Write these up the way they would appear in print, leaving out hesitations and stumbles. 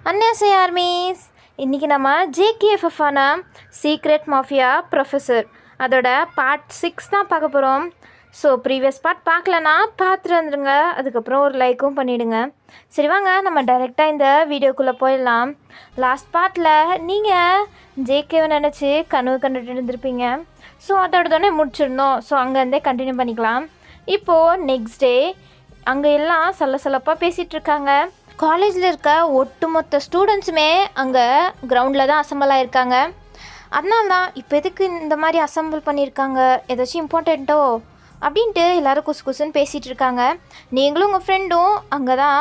அன்னியாசை armies. இன்றைக்கி நம்ம ஜேகேஎஃப்எஃபான secret mafia professor அதோட பார்ட் 6 தான் பார்க்க போகிறோம். ஸோ ப்ரீவியஸ் பார்ட் பார்க்கலன்னா பார்த்துட்டு வந்துடுங்க. அதுக்கப்புறம் ஒரு லைக்கும் பண்ணிவிடுங்க. சரி வாங்க நம்ம டைரெக்டாக இந்த வீடியோக்குள்ளே போயிடலாம். லாஸ்ட் பார்ட்டில் நீங்கள் ஜேகேவை நினச்சி கனவு கண்டுட்டு இருந்திருப்பீங்க. ஸோ அதோட தானே முடிச்சிருந்தோம். ஸோ அங்கேருந்தே கண்டினியூ பண்ணிக்கலாம். இப்போது நெக்ஸ்ட் டே அங்கே எல்லாம் சலசலப்பாக பேசிகிட்டு இருக்காங்க. காலேஜில் இருக்க ஒட்டுமொத்த ஸ்டூடெண்ட்ஸுமே அங்கே கிரவுண்டில் தான் அசம்பிள் ஆகிருக்காங்க. அதனால தான் இப்போ எதுக்கு இந்த மாதிரி அசம்பிள் பண்ணியிருக்காங்க, ஏதாச்சும் இம்பார்ட்டண்ட்டோ அப்படின்ட்டு எல்லோரும் குசு குசுன்னு பேசிகிட்டு இருக்காங்க. நீங்களும் உங்கள் ஃப்ரெண்டும் அங்கே தான்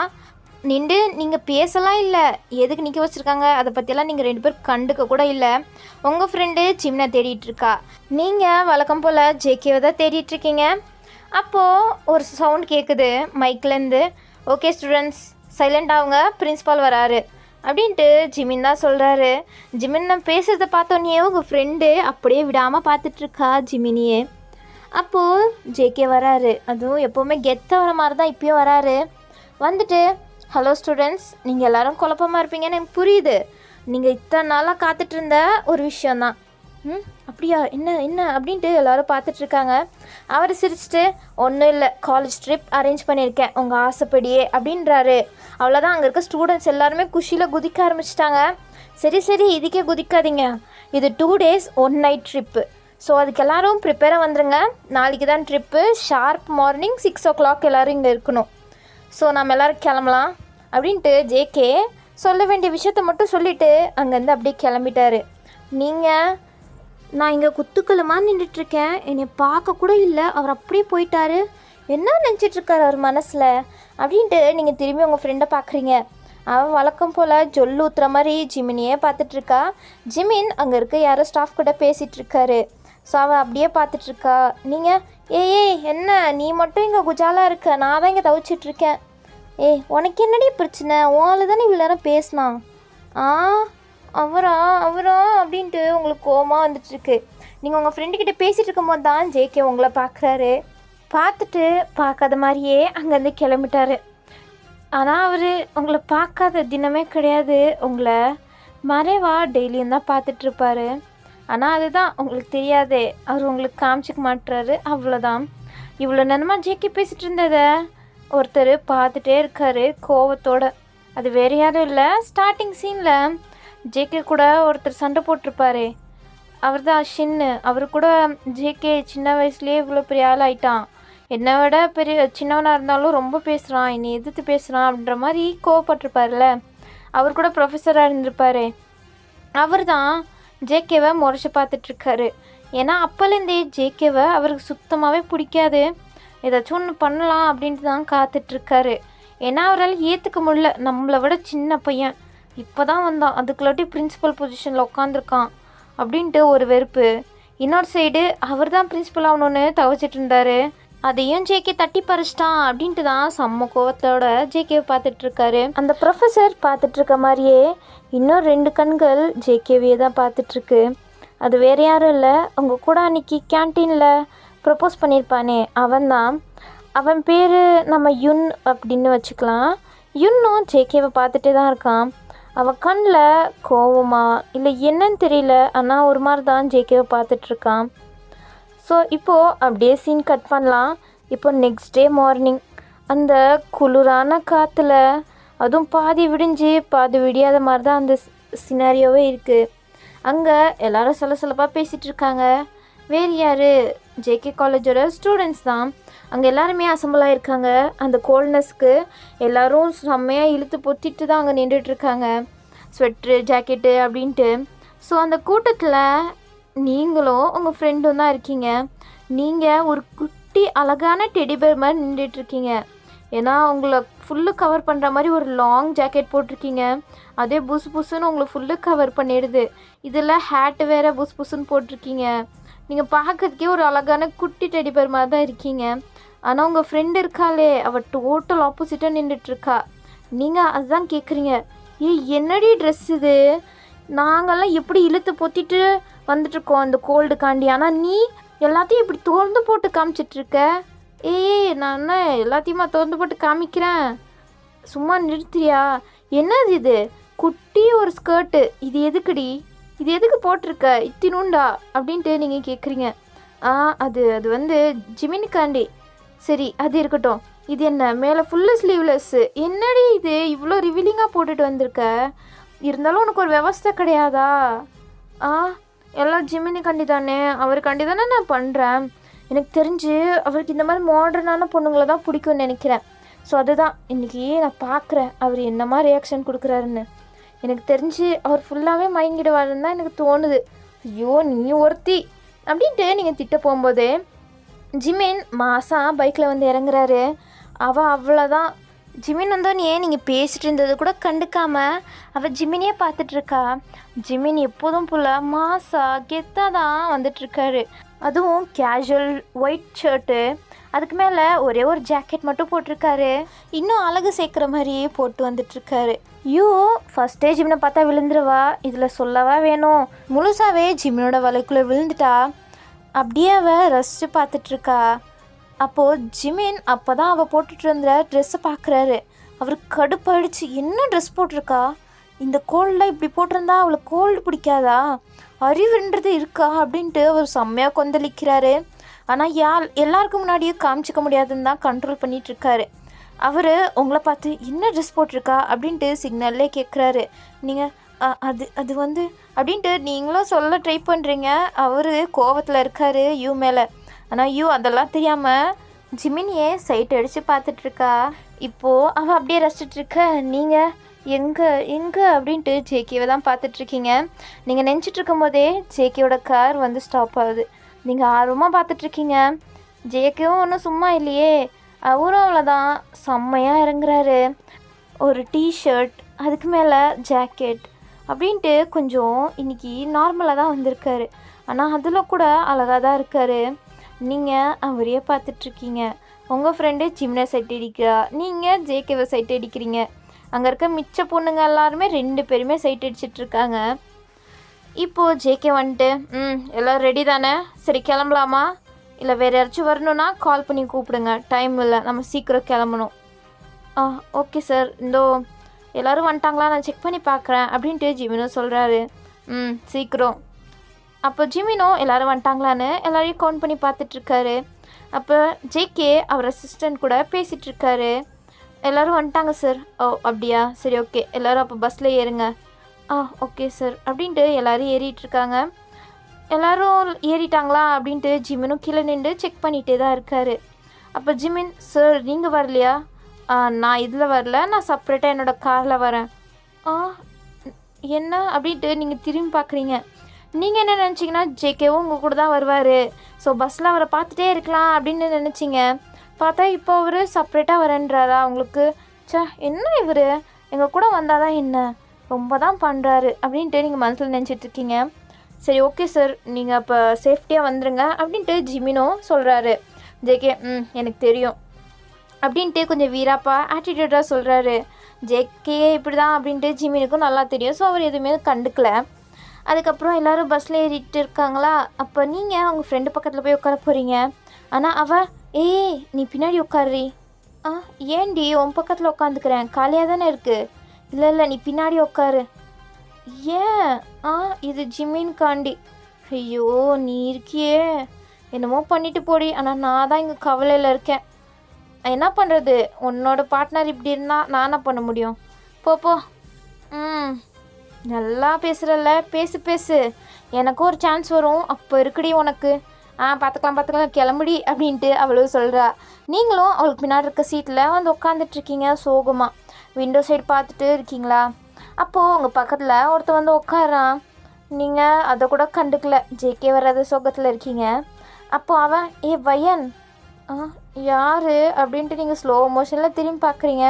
நின்று நீங்கள் பேசலாம் இல்லை, எதுக்கு நிற்க வச்சுருக்காங்க அதை பற்றியெல்லாம் நீங்கள் 2 பேர் கண்டுக்க கூட இல்லை. உங்கள் ஃப்ரெண்டு சிம்னை தேடிட்டுருக்கா, நீங்கள் வழக்கம் போல் ஜேகேவை தான் தேடிட்டுருக்கீங்க. அப்போது ஒரு சவுண்ட் கேட்குது மைக்லேருந்து, ஓகே ஸ்டூடெண்ட்ஸ் சைலண்ட் ஆகுங்க, பிரின்ஸிபால் வராரு அப்படின்ட்டு ஜிமின் தான் சொல்கிறாரு. ஜிமின் நான் பேசுகிறத பார்த்தோன்னே உங்கள் ஃப்ரெண்டு அப்படியே விடாமல் பார்த்துட்ருக்கா ஜிமினியே. அப்போது ஜேகே வராரு, அதுவும் எப்போவுமே கெத்த வர மாதிரி தான் இப்போயும் வராரு. வந்துட்டு ஹலோ ஸ்டூடெண்ட்ஸ், நீங்கள் எல்லோரும் குழப்பமாக இருப்பீங்கன்னு எனக்கு புரியுது. நீங்கள் இத்தனை நாளாக காத்துட்டு இருந்த ஒரு விஷயந்தான். அப்படியா, என்ன என்ன அப்படின்ட்டு எல்லோரும் பார்த்துட்ருக்காங்க. அவர் சிரிச்சிட்டு, ஒன்றும் இல்லை, காலேஜ் ட்ரிப் அரேஞ்ச் பண்ணியிருக்கேன் உங்கள் ஆசைப்படியே அப்படின்றாரு. அவ்வளோதான், அங்கே இருக்க ஸ்டூடெண்ட்ஸ் எல்லாருமே குஷியில் குதிக்க ஆரம்பிச்சிட்டாங்க. சரி சரி இதுக்கே குதிக்காதீங்க, இது 2 days 1 night ட்ரிப்பு. ஸோ அதுக்கு எல்லோரும் ப்ரிப்பேராக வந்துடுங்க. நாளைக்கு தான் ட்ரிப்பு, ஷார்ப் மார்னிங் 6 o'clock எல்லோரும் இங்கே இருக்கணும். ஸோ நம்ம எல்லோரும் கிளம்பலாம் அப்படின்ட்டு ஜேகே சொல்ல வேண்டிய விஷயத்த மட்டும் சொல்லிவிட்டு அங்கேருந்து அப்படியே கிளம்பிட்டாரு. நான் இங்கே குத்துக்களமாக நின்றுட்டுருக்கேன், என்னை பார்க்க கூட இல்லை, அவர் அப்படியே போயிட்டாரு, என்ன நினச்சிட்ருக்காரு அவர் மனசில் அப்படின்ட்டு நீங்கள் திரும்பி உங்கள் ஃப்ரெண்டை பார்க்குறீங்க. அவன் வழக்கம் போல் ஜொல்லு ஊற்றுற மாதிரி ஜிமினியே பார்த்துட்ருக்கா. ஜிமின் அங்கே இருக்க யாரோ ஸ்டாஃப் கூட பேசிகிட்ருக்காரு. ஸோ அவள் அப்படியே பார்த்துட்ருக்கா. நீங்கள் ஏய் என்ன நீ மட்டும் இங்கே குஜாலாக இருக்க, நான் தான் இங்கே தவிச்சிட்ருக்கேன். உனக்கு என்னடி பிரச்சனை, உங்களை தானே இவ்வளோ நேரம் பேசினான். அவரா அப்படின்ட்டு உங்களுக்கு கோவமாக வந்துட்டுருக்கு. நீங்கள் உங்கள் ஃப்ரெண்டுக்கிட்ட பேசிகிட்டு இருக்கும்போது தான் ஜேகே உங்களை பார்க்குறாரு. பார்த்துட்டு பார்க்காத மாதிரியே அங்கேருந்து கிளம்பிட்டாரு. ஆனால் அவர் உங்களை பார்க்காத தினமே கிடையாது, உங்களை மறைவாக டெய்லியும் தான் பார்த்துட்ருப்பாரு. ஆனால் அதுதான் உங்களுக்கு தெரியாதே, அவர் உங்களுக்கு காமிச்சிக்க மாட்டுறாரு, அவ்வளோதான். இவ்வளோ நேரமாக ஜேகே பேசிகிட்டு இருந்ததை ஒருத்தர் பார்த்துட்டே இருக்கார் கோவத்தோடு. அது வேறு யாரும் இல்லை, ஸ்டார்டிங் சீனில் ஜேகே கூட ஒருத்தர் சண்டை போட்டிருப்பாரே அவர் தான் ஷின்னு. அவர் கூட ஜேகே சின்ன வயசுலேயே இவ்வளோ பெரிய ஆள் ஆயிட்டான், என்னை விட பெரிய சின்னவனாக இருந்தாலும் ரொம்ப பேசுகிறான், என்னை எதிர்த்து பேசுகிறான் அப்படின்ற மாதிரி கோவப்பட்டிருப்பார்ல, அவர் கூட ப்ரொஃபஸராக இருந்திருப்பார். அவர் தான் ஜேகேவை முறைச்சி பார்த்துட்ருக்காரு. ஏன்னா அப்போலேருந்தே ஜேகேவை அவருக்கு சுத்தமாகவே பிடிக்காது, ஏதாச்சும் ஒன்று பண்ணலாம் அப்படின்ட்டு தான் காத்துட்ருக்காரு. ஏன்னா அவரால் ஏற்றுக்க முடியல, நம்மளை விட சின்ன பையன் இப்போ தான் வந்தான், அதுக்குள்ளாட்டி பிரின்ஸிபல் பொசிஷனில் உட்காந்துருக்கான் அப்படின்ட்டு ஒரு வெறுப்பு. இன்னொரு சைடு அவர் தான் பிரின்ஸிபல் ஆகணுன்னு தவிச்சிட்டு இருந்தார், அதையும் ஜேகே தட்டி பறிச்சிட்டான் அப்படின்ட்டு தான் செம்ம கோவத்தோட ஜேகேவை பார்த்துட்ருக்காரு. அந்த ப்ரொஃபஸர் பார்த்துட்ருக்க மாதிரியே இன்னும் 2 கண்கள் ஜேகேவையே தான் பார்த்துட்ருக்கு. அது வேறு யாரும் இல்லை, அவங்க கூட அன்றைக்கி கேன்டீனில் ப்ரப்போஸ் பண்ணியிருப்பானே அவன்தான். அவன் பேர் நம்ம யுன் அப்படின்னு வச்சுக்கலாம். யுன்னும் ஜேகேவை பார்த்துட்டே தான் இருக்கான். அவன் கண்ணில் கோவமா இல்லை என்னன்னு தெரியல, ஆனால் ஒரு மாதிரி தான் ஜேகேவை பார்த்துட்ருக்கான். ஸோ இப்போது அப்படியே சீன் கட் பண்ணலாம். இப்போ நெக்ஸ்ட் டே மார்னிங் அந்த குளிரான காற்றுல, அதுவும் பாதி விடிஞ்சு பாதி விடியாத மாதிரி தான் அந்த சினாரியோவே இருக்குது. அங்கே எல்லோரும் சலசலப்பாக பேசிகிட்டு இருக்காங்க. வேறு யார், ஜேகே காலேஜோட ஸ்டூடெண்ட்ஸ் தான். அங்கே எல்லாருமே அசம்பிள் ஆகிருக்காங்க. அந்த கோல்ட்னஸ்க்கு எல்லோரும் செம்மையாக இழுத்து பொத்திட்டு தான் அங்கே நின்றுட்டுருக்காங்க, ஸ்வெட்ரு ஜாக்கெட்டு அப்படின்ட்டு. ஸோ அந்த கூட்டத்தில் நீங்களும் உங்கள் ஃப்ரெண்டும் தான் இருக்கீங்க. நீங்கள் ஒரு குட்டி அழகான டெடிபேர் மாதிரி நின்றுட்டுருக்கீங்க. ஏன்னா உங்களை ஃபுல்லு கவர் பண்ணுற மாதிரி ஒரு லாங் ஜாக்கெட் போட்டிருக்கீங்க, அதே புசு புசுன்னு உங்களை ஃபுல்லு கவர் பண்ணிடுது. இதில் ஹேட்டு வேறு புசு புசுன்னு போட்டிருக்கீங்க. நீங்கள் பார்க்கறதுக்கே ஒரு அழகான குட்டி டெடிபேர் மாதிரி தான் இருக்கீங்க. ஆனால் உங்கள் ஃப்ரெண்டு இருக்காளே, அவள் டோட்டல் ஆப்போசிட்டாக நின்றுட்டுருக்கா. நீங்கள் அதுதான் கேட்குறீங்க, என்னடி ட்ரெஸ் இது, நாங்கள்லாம் எப்படி இழுத்து பொத்திட்டு வந்துட்டுருக்கோம் அந்த கோல்டுக்காண்டி, ஆனால் நீ எல்லாத்தையும் இப்படி திறந்து போட்டு காமிச்சிட்ருக்க. நான் என்ன எல்லாத்தையுமா திறந்து போட்டு காமிக்கிறேன், சும்மா நிறுத்துறியா, என்னது இது, ஒரு ஸ்கர்ட்டு, இது எதுக்குடி, இது எதுக்கு போட்டிருக்க இத்தினுண்டா அப்படின்ட்டு நீங்கள் கேட்குறீங்க. அது அது வந்து ஜிமினிக்காண்டி. சரி அது இருக்கட்டும். இது என்ன மேலே ஃபுல்லு ஸ்லீவ்லெஸ்ஸு, என்னடி இது இவ்வளோ ரிவீலிங்காக போட்டுட்டு வந்திருக்க, இருந்தாலும் உனக்கு ஒரு விவஸ்தை கிடையாதா? ஆ எல்லாம் ஜிமினிக்காண்டி தானே, அவருக்காண்டி தானே நான் பண்ணுறேன். எனக்கு தெரிஞ்சு அவருக்கு இந்த மாதிரி மாடர்னான பொண்ணுங்களை தான் பிடிக்கும்னு நினைக்கிறேன். ஸோ அதுதான் இன்றைக்கி நான் பார்க்குறேன் அவர் என்னமா ரியாக்ஷன் கொடுக்குறாருன்னு. எனக்கு தெரிஞ்சு அவர் ஃபுல்லாகவே மயங்கிடுவாருன்னு தான் எனக்கு தோணுது. ஐயோ நீ ஒருத்தி அப்படின்ட்டு நீங்கள் திட்ட போகும்போதே ஜிமின் மாதம் பைக்கில் வந்து இறங்குறாரு. அவள் அவ்வளோதான். ஜிமின் வந்தோன்னு ஏன் நீங்கள் பேசிகிட்டு இருந்தது கூட கண்டுக்காமல் அவள் ஜிமினியே பார்த்துட்ருக்கா. ஜிமின் எப்போதும் போல் மாசா கெத்தாக தான் வந்துட்டுருக்காரு. அதுவும் கேஷுவல் ஒயிட் ஷர்ட்டு, அதுக்கு மேலே ஒரே ஒரு ஜாக்கெட் மட்டும் போட்டிருக்காரு. இன்னும் அழகு சேர்க்குற மாதிரியே போட்டு வந்துட்டுருக்காரு. ஃபஸ்ட்டே ஜிமினை பார்த்தா விழுந்துருவா, இதில் சொல்லவா வேணும், முழுசாகவே ஜிமினோட வலைக்குள்ளே விழுந்துட்டா. அப்படியே அவள் ரசித்து பார்த்துட்ருக்கா. அப்போது ஜிமின் அப்போ தான் அவள் போட்டுட்டு இருந்த ட்ரெஸ்ஸை பார்க்குறாரு. அவருக்கு கடுப்பாயிடுச்சு. என்ன ட்ரெஸ் போட்டிருக்கா, இந்த கோல்டில் இப்படி போட்டிருந்தா அவளுக்கு கோல்டு பிடிக்காதா, அறிவுன்றது இருக்கா அப்படின்ட்டு அவர் செம்மையாக கொந்தளிக்கிறாரு. ஆனால் எல்லாருக்கும் முன்னாடியும் காமிச்சிக்க முடியாதுன்னு தான் கண்ட்ரோல் பண்ணிகிட்ருக்காரு. அவர் உங்களை பார்த்து என்ன ட்ரெஸ் போட்டிருக்கா அப்படின்ட்டு சிக்னல்லே கேட்குறாரு. நீங்கள் அது அது வந்து அப்படின்ட்டு நீங்களும் சொல்ல ட்ரை பண்ணுறீங்க. அவர் கோவத்தில் இருக்கார் யூ மேலே. ஆனால் அதெல்லாம் தெரியாமல் ஜிமினியே சைட் அடித்து பார்த்துட்ருக்கா. இப்போது அவள் அப்படியே ரசிச்சிட்ருக்க. நீங்கள் எங்கே அப்படின்ட்டு ஜேகேவை தான் பார்த்துட்ருக்கீங்க. நீங்கள் நினச்சிட்ருக்கும் போதே ஜேகேவோட கார் வந்து ஸ்டாப் ஆகுது. நீங்கள் ஆர்வமாக பார்த்துட்ருக்கீங்க. ஜேகேவும் ஒன்றும் சும்மா இல்லையே, அவரும் அவ்வளோதான் செம்மையாக இறங்குறாரு. ஒரு டிஷர்ட், அதுக்கு மேலே ஜாக்கெட் அப்படின்ட்டு கொஞ்சம் இன்றைக்கி நார்மலாக தான் வந்திருக்காரு. ஆனால் அதில் கூட அழகாக தான் இருக்கார். நீங்கள் அவரையே பார்த்துட்ருக்கீங்க. உங்கள் ஃப்ரெண்டு ஜிம்னை சைட் அடிக்கிறா, நீங்கள் ஜேகேவை சைட் அடிக்கிறீங்க. அங்கே இருக்க மிச்ச பொண்ணுங்க எல்லாருமே 2 பேருமே சைட் அடிச்சிட்ருக்காங்க. இப்போது ஜேகே வந்துட்டு எல்லோரும் ரெடி தானே, சரி கிளம்பலாமா, இல்லை வேறு யாராச்சும் வரணுன்னா கால் பண்ணி கூப்பிடுங்க, டைம் இல்லை, நம்ம சீக்கிரம் கிளம்பணும். ஓகே சார், இந்தோ எல்லோரும் வந்துட்டாங்களா, நான் செக் பண்ணி பார்க்குறேன் அப்படின்ட்டு ஜிமினும் சொல்கிறாரு. சீக்கிரம். அப்போ ஜிமினும் எல்லோரும் வந்துட்டாங்களான்னு எல்லோரையும் கவுண்ட் பண்ணி பார்த்துட்ருக்காரு. அப்போ ஜேகே அவர் அசிஸ்டண்ட் கூட பேசிகிட்ருக்காரு. எல்லோரும் வந்துட்டாங்க சார். அப்படியா, சரி ஓகே, எல்லோரும் அப்போ பஸ்ஸில் ஏறுங்க. ஓகே சார் அப்படின்ட்டு எல்லோரும் ஏறிட்டுருக்காங்க. எல்லோரும் ஏறிட்டாங்களா அப்படின்ட்டு ஜிமினும் கீழே நின்று செக் பண்ணிகிட்டே தான் இருக்கார். அப்போ ஜிமின், சார் நீங்கள் வரலையா? நான் இதில் வரல, நான் செப்ரேட்டாக என்னோடய காரில் வரேன். என்ன அப்படின்ட்டு நீங்கள் திரும்பி பார்க்குறீங்க. நீங்கள் என்ன நினச்சிங்கன்னா ஜேகேவும் உங்கள் கூட தான் வருவார், ஸோ பஸ்ஸில் அவரை பார்த்துட்டே இருக்கலாம் அப்படின்னு நினச்சிங்க. பார்த்தா இப்போ அவர் செப்ரேட்டாக வரேன்றாரா உங்களுக்கு? என்ன இவர் எங்கள் கூட வந்தால் தான் என்ன, ரொம்ப தான் பண்ணுறாரு அப்படின்ட்டு நீங்கள் மனசில் நினச்சிட்ருக்கீங்க. சரி ஓகே சார், நீங்கள் அப்போ சேஃப்டியாக வந்துடுங்க அப்படின்ட்டு ஜிமினும் சொல்கிறாரு. ஜேகே எனக்கு தெரியும் அப்படின்ட்டு கொஞ்சம் வீராப்பா ஆட்டிடியூடாக சொல்கிறாரு. ஜேகே இப்படி தான் அப்படின்ட்டு ஜிமினுக்கும் நல்லா தெரியும். ஸோ அவர் எதுவுமே கண்டுக்கல. அதுக்கப்புறம் எல்லோரும் பஸ்ஸில் ஏறிட்டு இருக்காங்களா. அப்போ நீங்கள் அவங்க ஃப்ரெண்டு பக்கத்தில் போய் உட்கார போகிறீங்க. ஆனால் நீ பின்னாடி உட்காருறி. ஏன்டி உன் பக்கத்தில் உட்காந்துக்கிறேன், காலியாக தானே இருக்குது. இல்லை நீ பின்னாடி உட்காரு. ஏன்? இது ஜிமின் காண்டி. ஐயோ நீ இருக்கியே, என்னமோ பண்ணிட்டு போடி. ஆனால் நான் தான் இங்கே கவலையில் இருக்கேன். என்ன பண்ணுறது, உன்னோட பார்ட்னர் இப்படி இருந்தால் நான் என்ன பண்ண முடியும்? போ. நல்லா பேசுகிறல்ல, பேசு. எனக்கும் ஒரு சான்ஸ் வரும், அப்போ இருக்குடி உனக்கு. பார்த்துக்கலாம் கிளம்புடி அப்படின்ட்டு அவளும் சொல்கிறா. நீங்களும் அவளுக்கு பின்னாடி இருக்க சீட்டில் வந்து உட்காந்துட்ருக்கீங்க சோகமாக. விண்டோ சைடு பார்த்துட்டு இருக்கீங்களா. அப்போது உங்கள் பக்கத்தில் ஒருத்தர் வந்து உட்காரான். நீங்கள் அதை கூட கண்டுக்கல, ஜேகே வராத சோகத்தில் இருக்கீங்க. அப்போது அவன் வயன் யார் அப்படின்ட்டு நீங்கள் ஸ்லோ மோஷனில் திரும்பி பார்க்குறீங்க.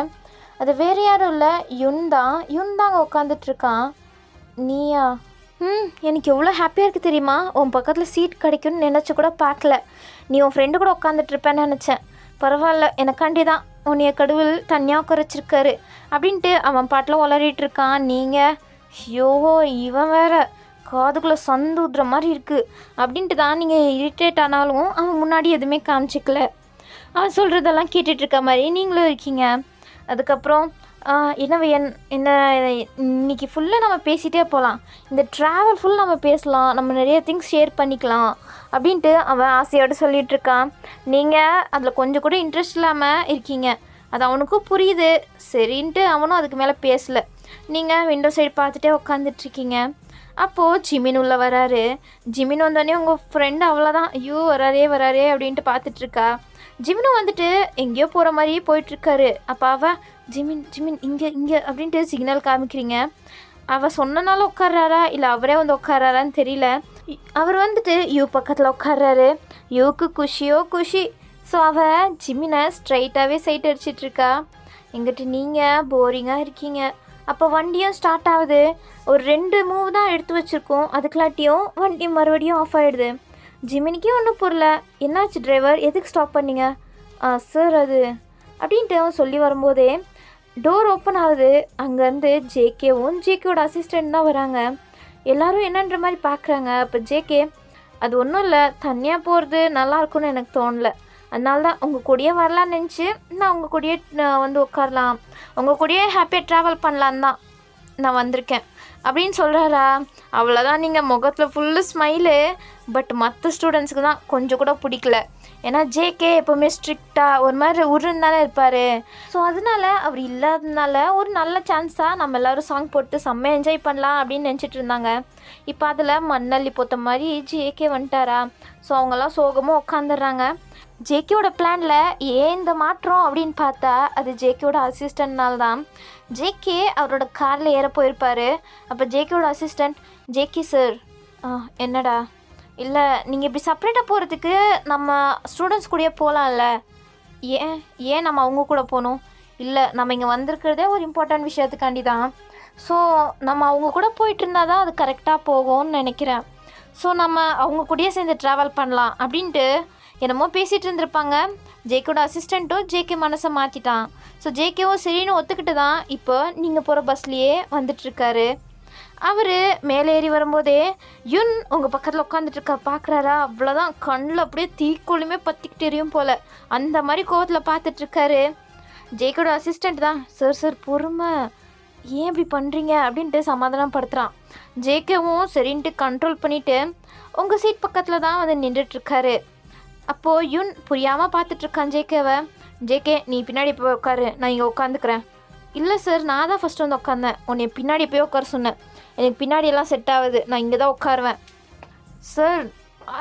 அது வேறு யாரும் இல்லை, யுன் தான் அங்கே உட்காந்துட்ருக்கான். நீயா? எனக்கு எவ்வளோ ஹாப்பியாக இருக்குது தெரியுமா, உன் பக்கத்தில் சீட் கிடைக்கும்னு நினச்சி கூட பார்க்கல. நீ உன் ஃப்ரெண்டு கூட உட்காந்துட்ருப்பேன்னு நினச்சேன். பரவாயில்ல, எனக்காண்டி தான் உன்னைய கடவுள் தனியாக குறைச்சிருக்காரு அப்படின்ட்டு அவன் பாட்டில் உளறிட்டு இருக்கான். நீங்கள் இவன் வேற காதுக்குள்ளே சந்து ஊதுற மாதிரி இருக்குது அப்படின்ட்டு தான் நீங்கள் இரிட்டேட் ஆனாலும் அவன் முன்னாடி எதுவுமே காமிச்சிக்கல. அவன் சொல்கிறதெல்லாம் கேட்டுட்ருக்க மாதிரி நீங்களும் இருக்கீங்க. அதுக்கப்புறம் என்ன என்ன இன்னைக்கு ஃபுல்லாக நம்ம பேசிகிட்டே போகலாம், இந்த ட்ராவல் ஃபுல் நம்ம பேசலாம், நம்ம நிறைய திங்ஸ் ஷேர் பண்ணிக்கலாம் அப்படின்ட்டு அவன் ஆசையோடு சொல்லிகிட்ருக்கான். நீங்கள் அதில் கொஞ்சம் கூட இன்ட்ரெஸ்ட் இல்லாமல் இருக்கீங்க, அது அவனுக்கும் புரியுது. சரின்ட்டு அவனும் அதுக்கு மேலே பேசலை. நீங்கள் விண்டோ சைடு பார்த்துட்டே உட்காந்துட்ருக்கீங்க. அப்போது ஜிமின் உள்ளே வராரு. ஜிமின் வந்தோடனே உங்கள் ஃப்ரெண்டு அவ்வளோதான், ஐயோ வராரே அப்படின்ட்டு பார்த்துட்ருக்கா. ஜிமினும் வந்துட்டு எங்கேயோ போகிற மாதிரியே போயிட்டுருக்காரு. அப்போ அவள் ஜிமின் இங்கே அப்படின்ட்டு சிக்னல் காமிக்கிறீங்க. அவள் சொன்னனால உட்கார்றாரா இல்லை அவரே வந்து உட்காராரான்னு தெரியல. அவர் வந்துட்டு யூ பக்கத்தில் உட்கார்றாரு. யூக்கு குஷியோ குஷி. ஸோ அவள் ஜிமினை ஸ்ட்ரைட்டாகவே சைட் அடிச்சிட்ருக்கா. எங்கிட்ட நீங்கள் போரிங்காக இருக்கீங்க. அப்போ வண்டியும் ஸ்டார்ட் ஆகுது. ஒரு 2 மூவ் தான் எடுத்து வச்சுருக்கோம், அதுக்குள்ளாட்டியும் வண்டி மறுபடியும் ஆஃப் ஆகிடுது. ஜிமினிக்கே ஒன்றும் புரியல. என்னாச்சு டிரைவர், எதுக்கு ஸ்டாப் பண்ணீங்க? சார் அது அப்படின்ட்டு அவன் சொல்லி வரும்போதே டோர் ஓப்பன் ஆகுது. அங்கேருந்து ஜேகேவோட அசிஸ்டண்ட் தான் வராங்க. எல்லோரும் என்னன்ற மாதிரி பார்க்குறாங்க. அப்போ ஜேகே, அது ஒன்றும் இல்லை, தனியாக போகிறது நல்லாயிருக்கும்னு எனக்கு தோணலை, அதனால தான் உங்கள் கூடயே வரலான்னு நினச்சி நான் உங்கள் கூடயே வந்து உட்காரலாம், உங்கள் கூடயே ஹாப்பியாக ட்ராவல் பண்ணலான்னு தான் நான் வந்திருக்கேன் அப்படின்னு சொல்கிறாரா. அவ்வளோதான், நீங்கள் முகத்தில் ஃபுல்லு ஸ்மைலு. பட் மற்ற ஸ்டூடெண்ட்ஸுக்கு தான் கொஞ்சம் கூட பிடிக்கல. ஏன்னா ஜேகே எப்போவுமே ஸ்ட்ரிக்டாக ஒரு மாதிரி உருன்னு தானே இருப்பார். ஸோ அதனால அவர் இல்லாததுனால ஒரு நல்ல சான்ஸாக நம்ம எல்லோரும் சாங் போட்டு செம்ம என்ஜாய் பண்ணலாம் அப்படின்னு நினச்சிட்டு இருந்தாங்க. இப்போ அதில் மண்ணள்ளி போத்த மாதிரி ஜேகே வந்துட்டாரா. ஸோ அவங்கெல்லாம் சோகமாக உட்காந்துடுறாங்க. ஜேகேவோட பிளானில் ஏன் இந்த மாற்றம் அப்படின்னு பார்த்தா அது ஜேகேவோட அசிஸ்டன்ட்னால தான். ஜேகே அவரோட காரில் ஏற போயிருப்பார். அப்போ ஜேகேவோட அசிஸ்டண்ட், ஜேகே சார். என்னடா? இல்லை, நீங்கள் இப்படி செப்ரேட்டாக போகிறதுக்கு நம்ம ஸ்டூடெண்ட்ஸ் கூடயே போகலாம்ல, ஏன் நம்ம அவங்க கூட போகணும்? இல்லை, நம்ம இங்கே வந்திருக்கிறதே ஒரு இம்பார்ட்டன்ட் விஷயத்துக்காண்டி தான். ஸோ நம்ம அவங்க கூட போயிட்டு இருந்தால் தான் அது கரெக்டாக போகும்னு நினைக்கிறேன். ஸோ நம்ம அவங்க கூடயே சேர்ந்து ட்ராவல் பண்ணலாம் அப்படின்ட்டு என்னமோ பேசிகிட்டு இருந்திருப்பாங்க. ஜேகேவோட அசிஸ்டண்ட்டும் ஜேகே மனசை மாற்றிட்டான். ஸோ ஜேகேவும் சரின்னு ஒத்துக்கிட்டு தான் இப்போ நீங்கள் போகிற பஸ்லேயே வந்துட்டுருக்காரு. அவர் மேலே ஏறி வரும்போதே யுன் உங்கள் பக்கத்தில் உட்காந்துட்ருக்கா. பார்க்குறாரா, அவ்வளோதான், கண்ணில் அப்படியே தீக்கொழுமே பற்றிக்கிட்டு எரியும் போல், அந்த மாதிரி கோவத்தில் பார்த்துட்ருக்காரு. ஜேகேவோட அசிஸ்டண்ட் தான், சார் பொறுமை, ஏன் இப்படி பண்ணுறீங்க அப்படின்ட்டு சமாதானப்படுத்துகிறான். ஜேகேவும் சரின்ட்டு கண்ட்ரோல் பண்ணிவிட்டு உங்கள் சீட் பக்கத்தில் தான் வந்து நின்றுட்டுருக்காரு. அப்போது யுன் புரியாமல் பார்த்துட்ருக்கான் ஜேகேவை. ஜேகே, நீ பின்னாடி போய் உட்காரு, நான் இங்கே உட்காந்துக்கிறேன். இல்லை சார், நான் தான் ஃபஸ்ட்டு வந்து உட்காந்தேன், உன்னை பின்னாடி போய் உட்கார சொன்னேன், எனக்கு பின்னாடியெல்லாம் செட் ஆகுது, நான் இங்கே தான் உட்காருவேன். சார்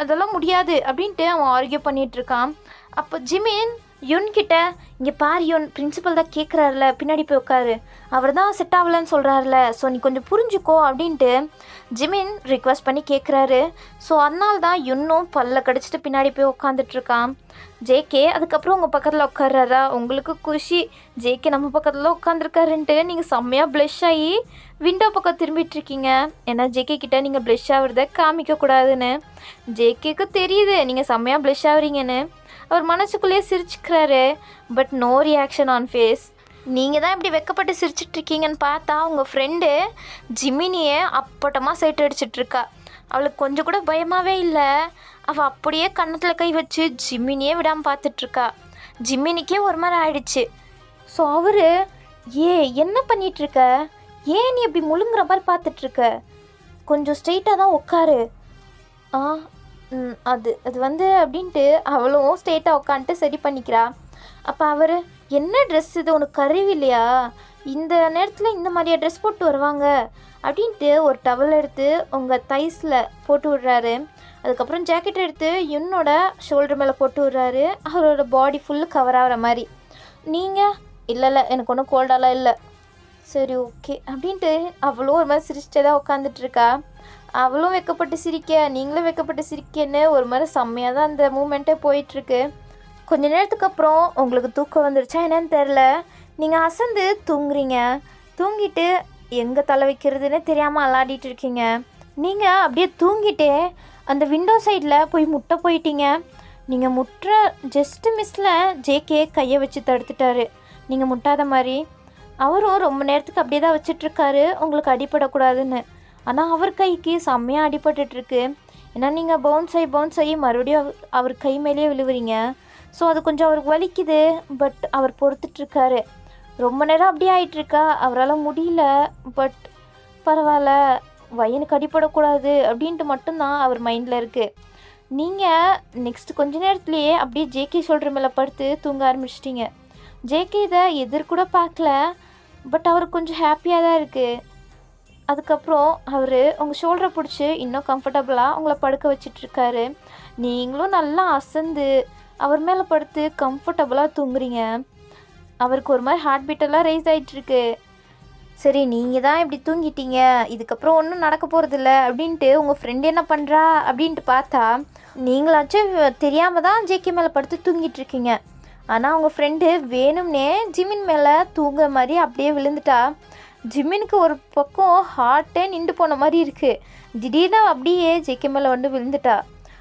அதெல்லாம் முடியாது அப்படின்ட்டு அவன் ஆர்கியூ பண்ணிகிட்ருக்கான். அப்போ ஜிமின் யுன்கிட்ட, இங்கே பாரு யுன், பிரின்சிபல் தான் கேட்குறாருல, பின்னாடி போய் உட்காரு, அவர் தான் செட் ஆகலன்னு சொல்கிறாருல, ஸோ நீ கொஞ்சம் புரிஞ்சுக்கோ அப்படின்ட்டு ஜிமின் ரிக்வெஸ்ட் பண்ணி கேட்குறாரு. ஸோ அதனால தான் யுன்னும் பல்ல கடிச்சிட்டு பின்னாடி போய் உட்காந்துட்ருக்கான். ஜேகே அதுக்கப்புறம் உங்கள் பக்கத்தில் உட்கார்றாரா. உங்களுக்கு குஷி, ஜேகே நம்ம பக்கத்தில் உட்காந்துருக்காருன்ட்டு நீங்கள் செம்மையாக ப்ளஷ் ஆகி விண்டோ பக்கம் திரும்பிட்டுருக்கீங்க. ஏன்னா ஜேகே கிட்டே நீங்கள் ப்ளஷ் ஆகுறத காமிக்கக்கூடாதுன்னு. ஜேகேக்கு தெரியுது நீங்கள் செம்மையாக ப்ளஷ் ஆகுறீங்கன்னு. அவர் மனசுக்குள்ளேயே சிரிச்சுக்கிறாரு. But no reaction on face. நீங்கள் தான் இப்படி வெக்கப்பட்டு சிரிச்சிட்ருக்கீங்கன்னு பார்த்தா உங்கள் ஃப்ரெண்டு ஜிமினியை அப்பட்டமாக சைட் அடிச்சிட்ருக்கா. அவளுக்கு கொஞ்சம் கூட பயமாகவே இல்லை. அவள் அப்படியே கன்னத்தில் கை வச்சு ஜிமினியே விடாமல் பார்த்துட்ருக்கா. ஜிமினிக்கே ஒரு மாதிரி ஆயிடுச்சு. ஸோ அவர், என்ன பண்ணிகிட்ருக்க, ஏன் நீ இப்படி முழுங்குற மாதிரி பார்த்துட்ருக்க, கொஞ்சம் ஸ்ட்ரெயிட்டாக தான் உட்காரு. அது வந்து அப்படின்ட்டு அவளும் ஸ்ட்ரெயிட்டாக உட்காந்துட்டு சரி பண்ணிக்கிறா. அப்போ அவர், என்ன ட்ரெஸ் இது, உனக்கு கருவி இல்லையா, இந்த நேரத்தில் இந்த மாதிரியா ட்ரெஸ் போட்டு வருவாங்க அப்படின்ட்டு ஒரு டவல் எடுத்து உங்கள் தைஸில் போட்டு விடுறாரு. அதுக்கப்புறம் ஜாக்கெட் எடுத்து யுன்னோட ஷோல்டர் மேலே போட்டு விடுறாரு, அவரோட பாடி ஃபுல்லு கவர் ஆகிற மாதிரி. நீங்கள், இல்லை எனக்கு ஒன்றும் கோல்டாலாம் இல்லை, சரி ஓகே அப்படின்ட்டு அவளும் ஒரு மாதிரி சிரிச்சிட்டே தான் உட்காந்துட்ருக்கா. அவளும் வெக்கப்பட்டு சிரிக்க, நீங்களும் வெக்கப்பட்டு சிரிக்கன்னு ஒரு மாதிரி செம்மையாக தான் அந்த மூமெண்ட்டே போயிட்டுருக்கு. கொஞ்ச நேரத்துக்கு அப்புறம் உங்களுக்கு தூக்கம் வந்துருச்சா என்னன்னு தெரில, நீங்கள் அசந்து தூங்குறீங்க. தூங்கிட்டு எங்கே தலை வைக்கிறதுன்னு தெரியாமல் அலாடிட்டு இருக்கீங்க. நீங்கள் அப்படியே தூங்கிட்டே அந்த விண்டோ சைடில் போய் முட்டை போயிட்டீங்க. நீங்கள் முட்டுற ஜஸ்ட்டு மிஸ்ஸில் ஜேகே கையை வச்சு தடுத்துட்டாரு, நீங்கள் முட்டாத மாதிரி. அவரும் ரொம்ப நேரத்துக்கு அப்படியே தான் வச்சிட்ருக்காரு உங்களுக்கு அடிப்படக்கூடாதுன்னு. ஆனால் அவர் கைக்கு செம்மையாக அடிபட்டுருக்கு. ஏன்னா நீங்கள் பவுன்ஸ் ஆகி மறுபடியும் அவர் கை மேலேயே விழுவுறீங்க. ஸோ அது கொஞ்சம் அவருக்கு வலிக்குது. பட் அவர் பொறுத்துட்ருக்காரு. ரொம்ப நேரம் அப்படியே ஆயிட்டுருக்கா. அவரால் முடியல. பட் பரவாயில்ல, வயனுக்கு அடிப்படக்கூடாது அப்படின்ட்டு மட்டும்தான் அவர் மைண்டில் இருக்குது. நீங்கள் நெக்ஸ்ட் கொஞ்ச நேரத்துலேயே அப்படியே ஜேகே ஷோல்டர் மேலே படுத்து தூங்க ஆரம்பிச்சிட்டிங்க. ஜேகே இதை எதிர்கூட பார்க்கல. பட் அவருக்கு கொஞ்சம் ஹாப்பியாக தான் இருக்குது. அதுக்கப்புறம் அவர் உங்கள் ஷோல்டரை பிடிச்சி இன்னும் கம்ஃபர்டபுளாக உங்களை படுக்க வச்சிட்ருக்காரு. நீங்களும் நல்லா அசந்து அவர் மேலே படுத்து கம்ஃபர்டபுளாக தூங்குறீங்க. அவருக்கு ஒரு மாதிரி ஹார்ட் பீட்டெல்லாம் ரைஸ் ஆகிட்டுருக்கு. சரி, நீங்கள் தான் இப்படி தூங்கிட்டீங்க, இதுக்கப்புறம் ஒன்றும் நடக்க போகிறதில்ல அப்படின்ட்டு உங்கள் ஃப்ரெண்டு என்ன பண்ணுறா அப்படின்ட்டு பார்த்தா, நீங்களாச்சும் தெரியாமல் தான் ஜேகே மேலே படுத்து தூங்கிட்டுருக்கீங்க. ஆனால் உங்கள் ஃப்ரெண்டு வேணும்னே ஜிமின் மேலே தூங்குற மாதிரி அப்படியே விழுந்துட்டா. ஜிமினுக்கு ஒரு பக்கம் ஹார்ட்டே நின்று போன மாதிரி இருக்குது. திடீர்னு அப்படியே ஜேகே மேலே வந்து விழுந்துட்டா.